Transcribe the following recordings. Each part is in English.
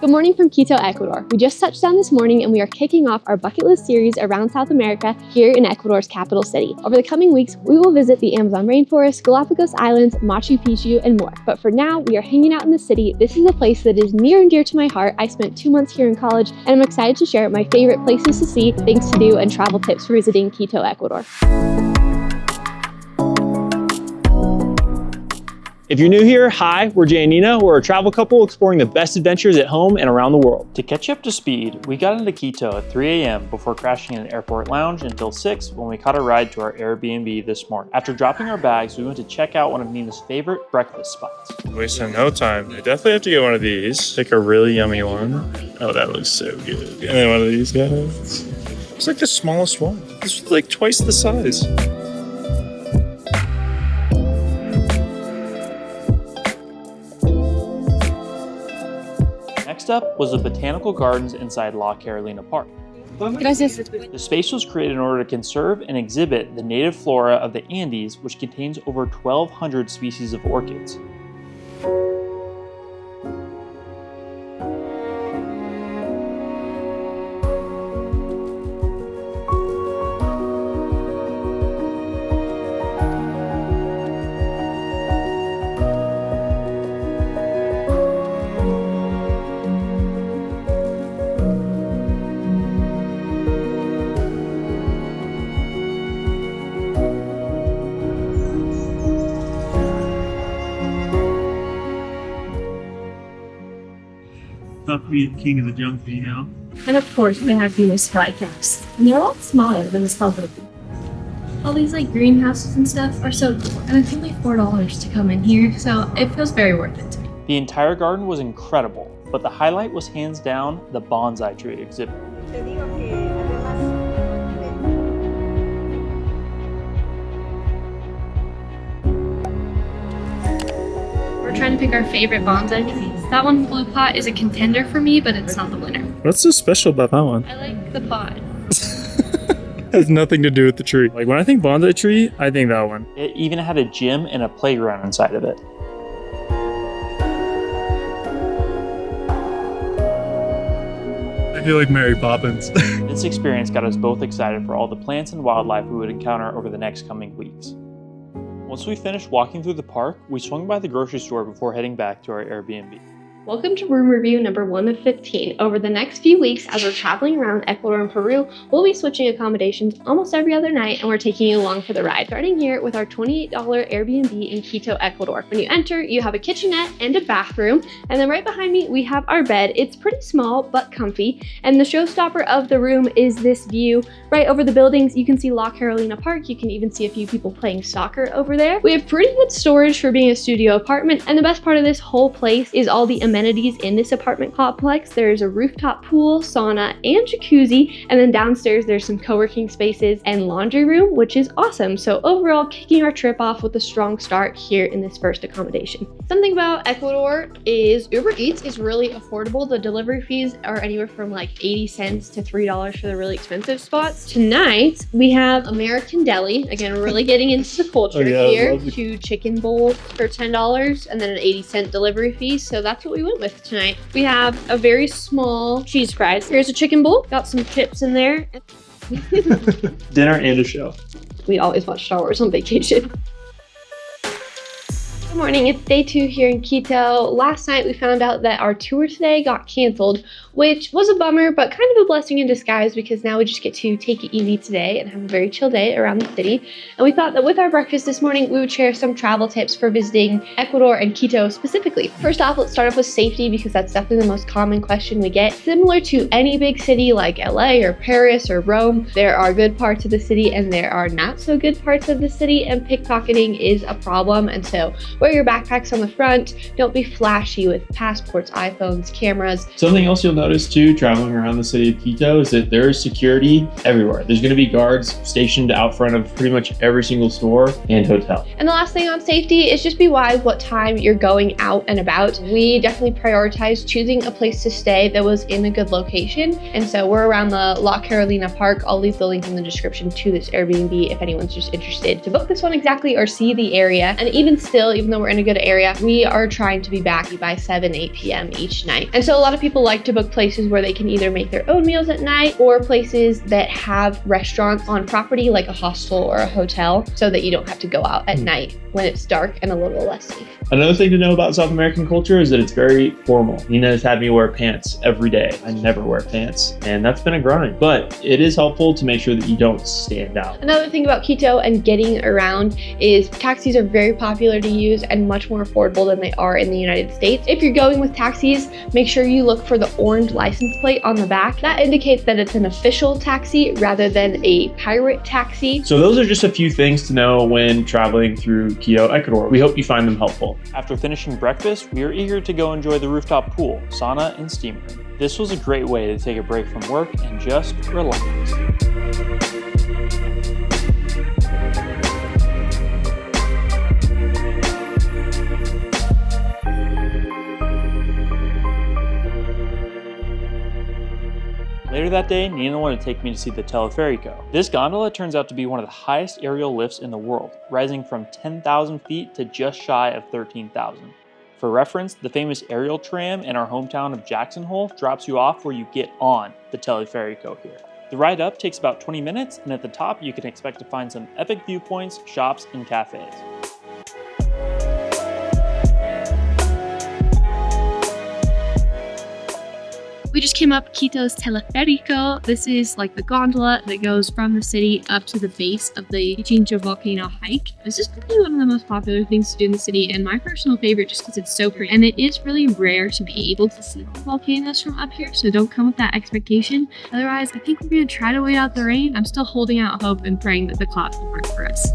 Good morning from Quito, Ecuador. We just touched down this morning and we are kicking off our bucket list series around South America here in Ecuador's capital city. Over the coming weeks, we will visit the Amazon rainforest, Galapagos Islands, Machu Picchu, and more. But for now, we are hanging out in the city. This is a place that is near and dear to my heart. I spent 2 months here in college and I'm excited to share my favorite places to see, things to do, and travel tips for visiting Quito, Ecuador. If you're new here, hi, we're Jay and Nina. We're a travel couple exploring the best adventures at home and around the world. To catch you up to speed, we got into Quito at 3 a.m. before crashing in an airport lounge until 6 when we caught a ride to our Airbnb this morning. After dropping our bags, we went to check out one of Nina's favorite breakfast spots. Wasting no time. I definitely have to get one of these. Pick a really yummy one. Oh, that looks so good. And then one of these guys. It's like the smallest one. It's like twice the size. Next up was the Botanical Gardens inside La Carolina Park. Gracias. The space was created in order to conserve and exhibit the native flora of the Andes, which contains over 1,200 species of orchids. Tough to be the king of the jungle, you know? And of course, we have these fly caps. And they're a lot smaller than this public. All these like greenhouses and stuff are so cool. And it's only $4 to come in here, so it feels very worth it to me. The entire garden was incredible, but the highlight was hands down the bonsai tree exhibit. We're trying to pick our favorite bonsai trees. That one, Blue Pot, is a contender for me, but it's not the winner. What's so special about that one? I like the pot. Has nothing to do with the tree. Like when I think bonsai tree, I think that one. It even had a gym and a playground inside of it. I feel like Mary Poppins. This experience got us both excited for all the plants and wildlife we would encounter over the next coming weeks. Once we finished walking through the park, we swung by the grocery store before heading back to our Airbnb. Welcome to room review number 1 of 15. Over the next few weeks, as we're traveling around Ecuador and Peru, we'll be switching accommodations almost every other night, and we're taking you along for the ride. Starting here with our $28 Airbnb in Quito, Ecuador. When you enter, you have a kitchenette and a bathroom, and then right behind me, we have our bed. It's pretty small, but comfy, and the showstopper of the room is this view. Right over the buildings, you can see La Carolina Park. You can even see a few people playing soccer over there. We have pretty good storage for being a studio apartment, and the best part of this whole place is all the amenities in this apartment complex. There's a rooftop pool, sauna, and jacuzzi, and then downstairs there's some co-working spaces and laundry room, which is awesome. So overall, kicking our trip off with a strong start here in this first accommodation. Something about Ecuador is Uber Eats is really affordable. The delivery fees are anywhere from like 80 cents to $3 for the really expensive spots. Tonight, we have American Deli. Again, we're really getting into the culture here. 2 chicken bowls for $10 and then an 80-cent delivery fee. So that's what we went with tonight. We have a very small cheese fries. Here's a chicken bowl. Got some chips in there. Dinner and a show. We always watch Star Wars on vacation. Good morning, it's day 2 here in Quito. Last night we found out that our tour today got canceled, which was a bummer, but kind of a blessing in disguise because now we just get to take it easy today and have a very chill day around the city. And we thought that with our breakfast this morning, we would share some travel tips for visiting Ecuador and Quito specifically. First off, let's start off with safety because that's definitely the most common question we get. Similar to any big city like LA or Paris or Rome, there are good parts of the city and there are not so good parts of the city, and pickpocketing is a problem. And so wear your backpacks on the front. Don't be flashy with passports, iPhones, cameras. Something else you'll notice too, traveling around the city of Quito, is that there is security everywhere. There's going to be guards stationed out front of pretty much every single store and hotel. And the last thing on safety is just be wise what time you're going out and about. We definitely prioritize choosing a place to stay that was in a good location. And so we're around the La Carolina Park. I'll leave the link in the description to this Airbnb if anyone's just interested to book this one exactly or see the area. And even still, even though we're in a good area, we are trying to be back by 7, 8 p.m. each night. And so a lot of people like to book places where they can either make their own meals at night or places that have restaurants on property, like a hostel or a hotel, so that you don't have to go out at night when it's dark and a little less safe. Another thing to know about South American culture is that it's very formal. Nina's had me wear pants every day. I never wear pants, and that's been a grind. But it is helpful to make sure that you don't stand out. Another thing about Quito and getting around is taxis are very popular to use and much more affordable than they are in the United States. If you're going with taxis, make sure you look for the orange license plate on the back. That indicates that it's an official taxi rather than a pirate taxi. So those are just a few things to know when traveling through Quito, Ecuador. We hope you find them helpful. After finishing breakfast, we are eager to go enjoy the rooftop pool, sauna, and steam room. This was a great way to take a break from work and just relax. Later that day, Nina wanted to take me to see the TelefériQo. This gondola turns out to be one of the highest aerial lifts in the world, rising from 10,000 feet to just shy of 13,000. For reference, the famous aerial tram in our hometown of Jackson Hole drops you off where you get on the TelefériQo here. The ride up takes about 20 minutes, and at the top you can expect to find some epic viewpoints, shops, and cafes. We just came up Quito's TelefériQo. This is like the gondola that goes from the city up to the base of the Pichincha volcano hike. This is probably one of the most popular things to do in the city and my personal favorite just because it's so pretty. And it is really rare to be able to see the volcanoes from up here, so don't come with that expectation. Otherwise, I think we're gonna try to wait out the rain. I'm still holding out hope and praying that the clouds will work for us.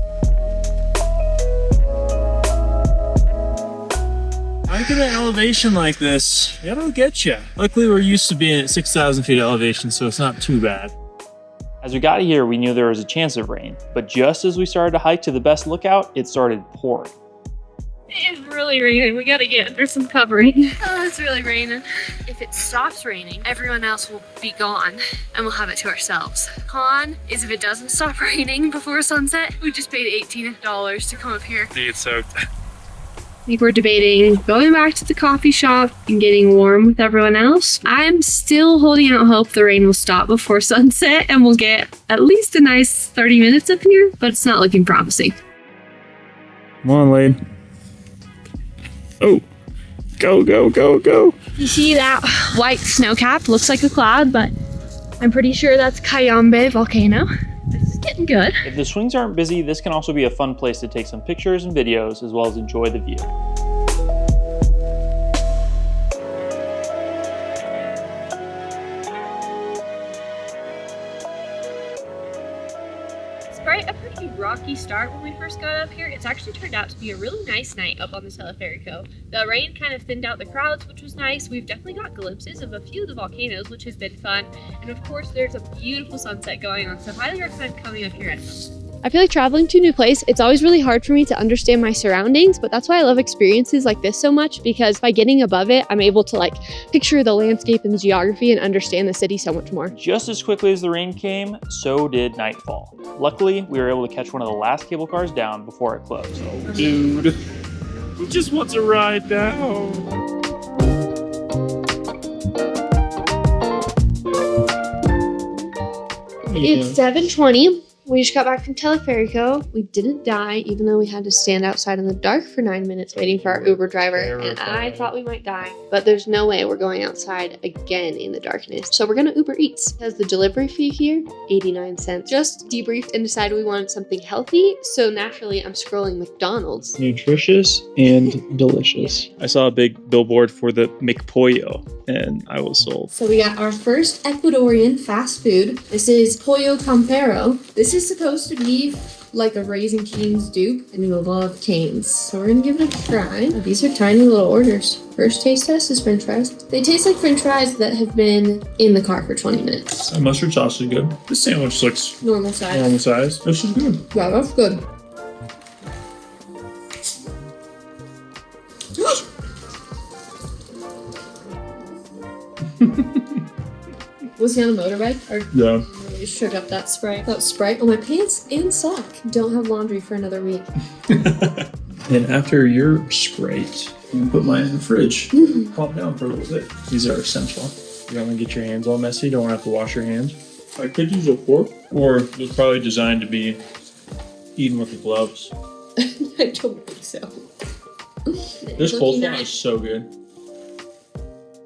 Hiking at elevation like this, it'll get you. Luckily, we're used to being at 6,000 feet elevation, so it's not too bad. As we got here, we knew there was a chance of rain, but just as we started to hike to the best lookout, it started pouring. It's really raining. We gotta get under some covering. Oh, it's really raining. If it stops raining, everyone else will be gone and we'll have it to ourselves. Con is if it doesn't stop raining before sunset, we just paid $18 to come up here. You get soaked. I think we're debating going back to the coffee shop and getting warm with everyone else. I'm still holding out hope the rain will stop before sunset and we'll get at least a nice 30 minutes up here, but it's not looking promising. Come on, Lade. Oh, go, go, go, go. You see that white snow cap? Looks like a cloud, but I'm pretty sure that's Cayambe volcano. This is getting good. If the swings aren't busy, this can also be a fun place to take some pictures and videos as well as enjoy the view. Despite a pretty rocky start when we first got up here, it's actually turned out to be a really nice night up on the TelefériQo. The rain kind of thinned out the crowds, which was nice. We've definitely got glimpses of a few of the volcanoes, which has been fun. And of course, there's a beautiful sunset going on, so highly recommend coming up here at night. I feel like traveling to a new place, it's always really hard for me to understand my surroundings, but that's why I love experiences like this so much, because by getting above it, I'm able to picture the landscape and the geography and understand the city so much more. Just as quickly as the rain came, so did nightfall. Luckily, we were able to catch one of the last cable cars down before it closed. Oh, dude. He just wants a ride now. It's 7:20. We just got back from TelefériQo. We didn't die, even though we had to stand outside in the dark for 9 minutes waiting for our Uber driver. And I thought we might die, but there's no way we're going outside again in the darkness. So we're gonna Uber Eats. It has the delivery fee here, 89 cents. Just debriefed and decided we wanted something healthy. So naturally, I'm scrolling McDonald's. Nutritious and delicious. I saw a big billboard for the McPollo, and I was sold. So we got our first Ecuadorian fast food. This is Pollo Campero. This is supposed to be like a Raising Cane's dupe, and we love canes. So we're gonna give it a try. These are tiny little orders. First taste test is french fries. They taste like french fries that have been in the car for 20 minutes. The mustard sauce is good. This sandwich looks Normal size. normal size. This is good. Yeah, that's good. Was he on a motorbike? Or Yeah. really shook up that Sprite? That Sprite on my pants and sock. Don't have laundry for another week. And after your Sprite, I'm gonna put mine in the fridge. Calm down for a little bit. These are essential. You don't want to get your hands all messy. Don't have to wash your hands. I could use a fork, or it's probably designed to be eaten with the gloves. I don't think so. This coleslaw is so good.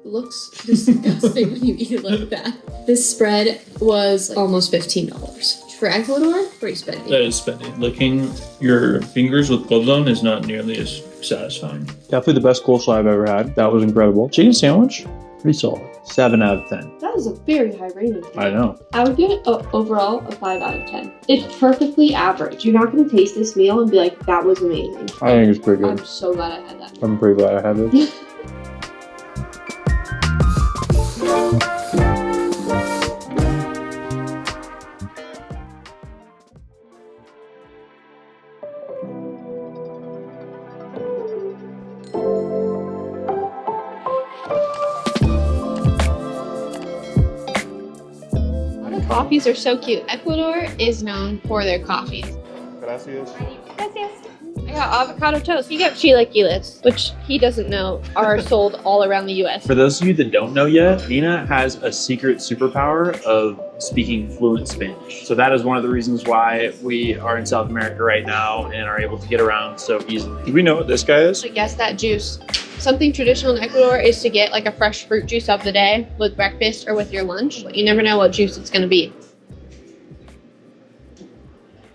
Looks disgusting when you eat it like that. This spread was almost $15. For Ecuador, pretty spendy. That is spending. Licking your fingers with gloves on is not nearly as satisfying. Definitely the best coleslaw I've ever had. That was incredible. Chicken sandwich, pretty solid. 7 out of 10. That is a very high rating. I know. I would give it overall a 5 out of 10. It's perfectly average. You're not going to taste this meal and be like, that was amazing. I think it's pretty good. I'm so glad I had that. I'm pretty glad I had it. Coffees are so cute. Ecuador is known for their coffees. Gracias. I got avocado toast. You got chilaquiles, which he doesn't know are sold all around the U.S. For those of you that don't know yet, Nina has a secret superpower of speaking fluent Spanish. So that is one of the reasons why we are in South America right now and are able to get around so easily. Do we know what this guy is? I guess that juice. Something traditional in Ecuador is to get like a fresh fruit juice of the day with breakfast or with your lunch, but you never know what juice it's going to be.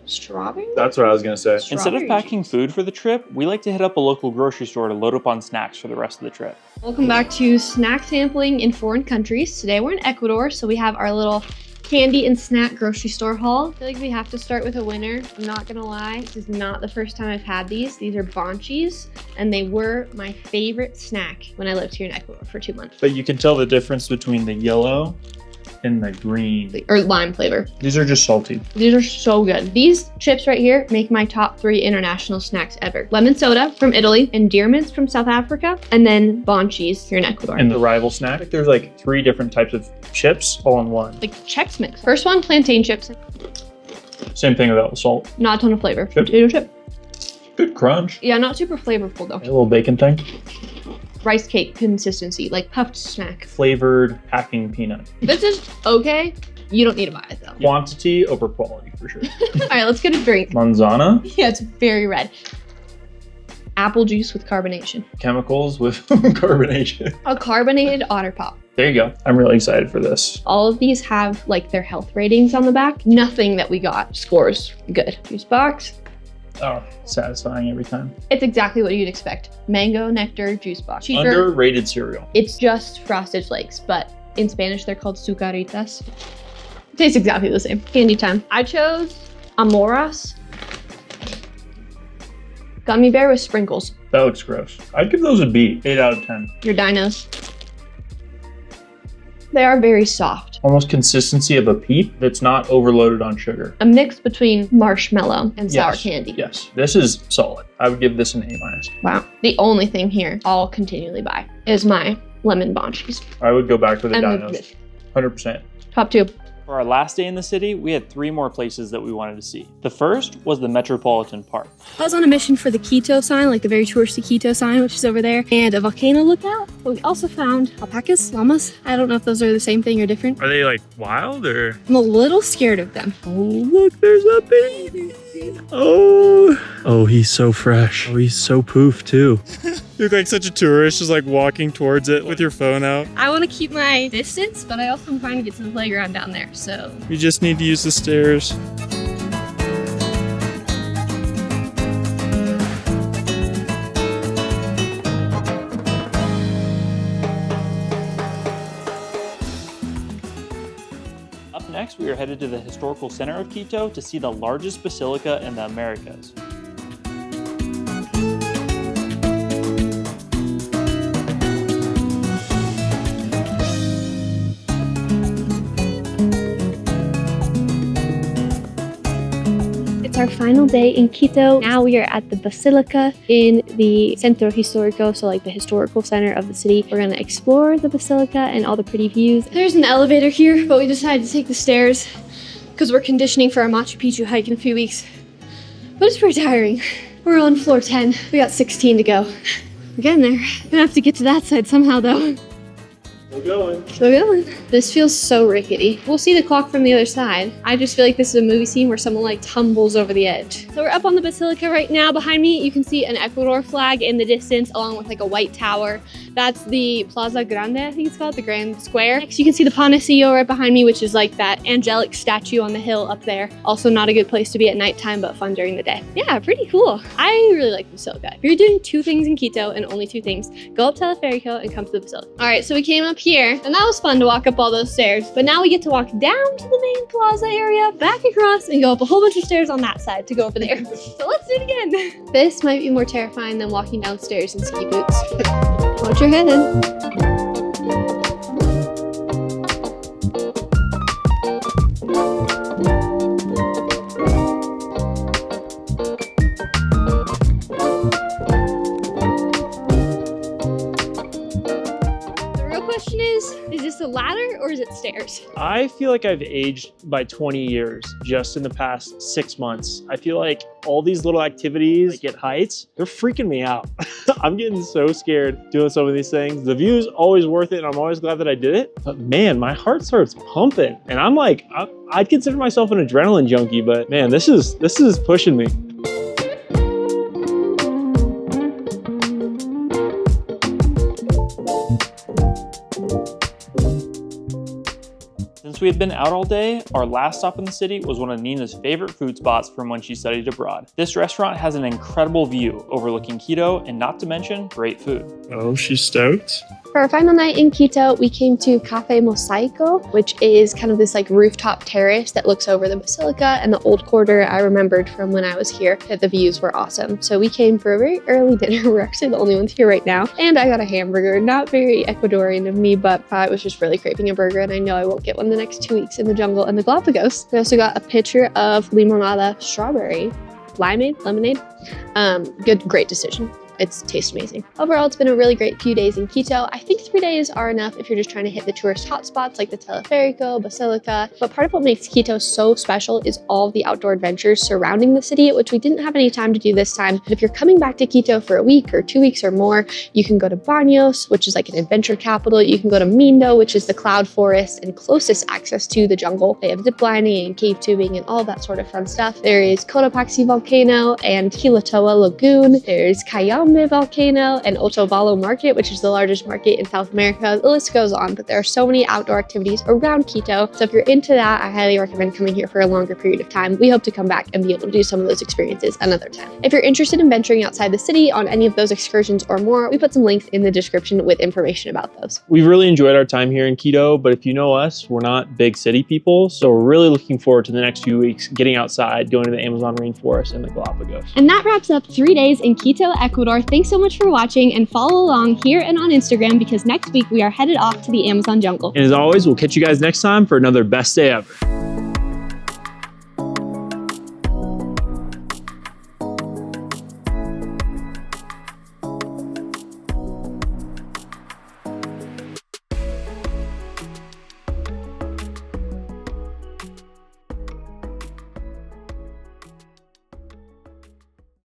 Strawberry? That's what I was going to say. Instead of packing food for the trip, we like to hit up a local grocery store to load up on snacks for the rest of the trip. Welcome back to snack sampling in foreign countries. Today we're in Ecuador, so we have our little candy and snack grocery store haul. I feel like we have to start with a winner. I'm not gonna lie, this is not the first time I've had these. These are bonchis, and they were my favorite snack when I lived here in Ecuador for 2 months. But you can tell the difference between the yellow and the green. Or lime flavor. These are just salty. These are so good. These chips right here make my top 3 international snacks ever. Lemon soda from Italy, endearments from South Africa, and then bonchis here in Ecuador. And the rival snack, there's like 3 different types of chips all in one. Like Chex Mix. First one, plantain chips. Same thing without the salt. Not a ton of flavor. Chip. Potato chip. Good crunch. Yeah, not super flavorful though. A little bacon thing. Rice cake consistency, like puffed snack. Flavored packing peanut. This is okay. You don't need to buy it though. Quantity over quality for sure. All right, let's get a drink. Manzana. Yeah, it's very red. Apple juice with carbonation. Chemicals with carbonation. A carbonated otter pop. There you go. I'm really excited for this. All of these have like their health ratings on the back. Nothing that we got scores good. Juice box. Oh, satisfying every time. It's exactly what you'd expect. Mango nectar juice box. Cheaper. Underrated cereal. It's just Frosted Flakes, but in Spanish they're called sucaritas. Tastes exactly the same. Candy time. I chose Amoras gummy bear with sprinkles. That looks gross. I'd give those a B. 8 out of 10. Your dinos. They are very soft. Almost consistency of a peep that's not overloaded on sugar. A mix between marshmallow and sour Yes. candy. Yes, this is solid. I would give this an A-. Wow. The only thing here I'll continually buy is my lemon bonchis. I would go back to the And dinos. 100%. Top 2. For our last day in the city, we had 3 more places that we wanted to see. The first was the Metropolitan Park. I was on a mission for the Quito sign, like the very touristy Quito sign, which is over there, and a volcano lookout. But we also found alpacas, llamas. I don't know if those are the same thing or different. Are they like wild or? I'm a little scared of them. Oh, look, there's a baby. Oh, he's so fresh. Oh, he's so poof too. You look like such a tourist, just like walking towards it with your phone out. I want to keep my distance, but I also am trying to get to the playground down there, so. You just need to use the stairs. Up next, we are headed to the historical center of Quito to see the largest basilica in the Americas. It's our final day in Quito. Now we are at the Basilica in the Centro Histórico, so like the historical center of the city. We're gonna explore the Basilica and all the pretty views. There's an elevator here, but we decided to take the stairs because we're conditioning for our Machu Picchu hike in a few weeks. But it's pretty tiring. We're on floor 10. We got 16 to go. We're getting there. Gonna have to get to that side somehow though. We're going. Still going. This feels so rickety. We'll see the clock from the other side. I just feel like this is a movie scene where someone like tumbles over the edge. So we're up on the Basilica right now. Behind me, you can see an Ecuador flag in the distance along with like a white tower. That's the Plaza Grande, I think it's called, the Grand Square. Next, you can see the Panecillo right behind me, which is like that angelic statue on the hill up there. Also not a good place to be at nighttime, but fun during the day. Yeah, pretty cool. I really like Basilica. If you're doing 2 things in Quito and only 2 things, go up TelefériQo and come to the Basilica. All right, so we came up here and that was fun to walk up all those stairs, but now we get to walk down to the main plaza area, back across, and go up a whole bunch of stairs on that side to go over there. So let's do it again. This might be more terrifying than walking downstairs in ski boots. Watch your head in. Is this a ladder or is it stairs? I feel like I've aged by 20 years just in the past 6 months. I feel like all these little activities like at heights, they're freaking me out. I'm getting so scared doing some of these things. The view's always worth it and I'm always glad that I did it. But man, my heart starts pumping and I'm like, I'd consider myself an adrenaline junkie, but man, this is pushing me. Since we had been out all day, our last stop in the city was one of Nina's favorite food spots from when she studied abroad. This restaurant has an incredible view overlooking Quito and not to mention great food. Oh, she's stoked. For our final night in Quito, we came to Cafe Mosaico, which is kind of this like rooftop terrace that looks over the Basilica and the old quarter. I remembered from when I was here that the views were awesome. So we came for a very early dinner. We're actually the only ones here right now. And I got a hamburger, not very Ecuadorian of me, but I was just really craving a burger and I know I won't get one the next 2 weeks in the jungle and the Galapagos. I also got a pitcher of limonada strawberry, limeade, lemonade. Great decision. It's tastes amazing. Overall, it's been a really great few days in Quito. I think 3 days are enough if you're just trying to hit the tourist hotspots like the TelefériQo, Basilica. But part of what makes Quito so special is all the outdoor adventures surrounding the city, which we didn't have any time to do this time. But if you're coming back to Quito for a week or 2 weeks or more, you can go to Baños, which is like an adventure capital. You can go to Mindo, which is the cloud forest and closest access to the jungle. They have ziplining and cave tubing and all that sort of fun stuff. There is Cotopaxi volcano and Quilatoa Lagoon. There's Cayambe volcano and Otavalo Market, which is the largest market in South America. The list goes on, but there are so many outdoor activities around Quito. So if you're into that, I highly recommend coming here for a longer period of time. We hope to come back and be able to do some of those experiences another time. If you're interested in venturing outside the city on any of those excursions or more, we put some links in the description with information about those. We've really enjoyed our time here in Quito, but if you know us, we're not big city people. So we're really looking forward to the next few weeks, getting outside, going to the Amazon rainforest and the Galapagos. And that wraps up 3 days in Quito, Ecuador. Thanks so much for watching and follow along here and on Instagram because next week we are headed off to the Amazon jungle. And as always, we'll catch you guys next time for another best day ever.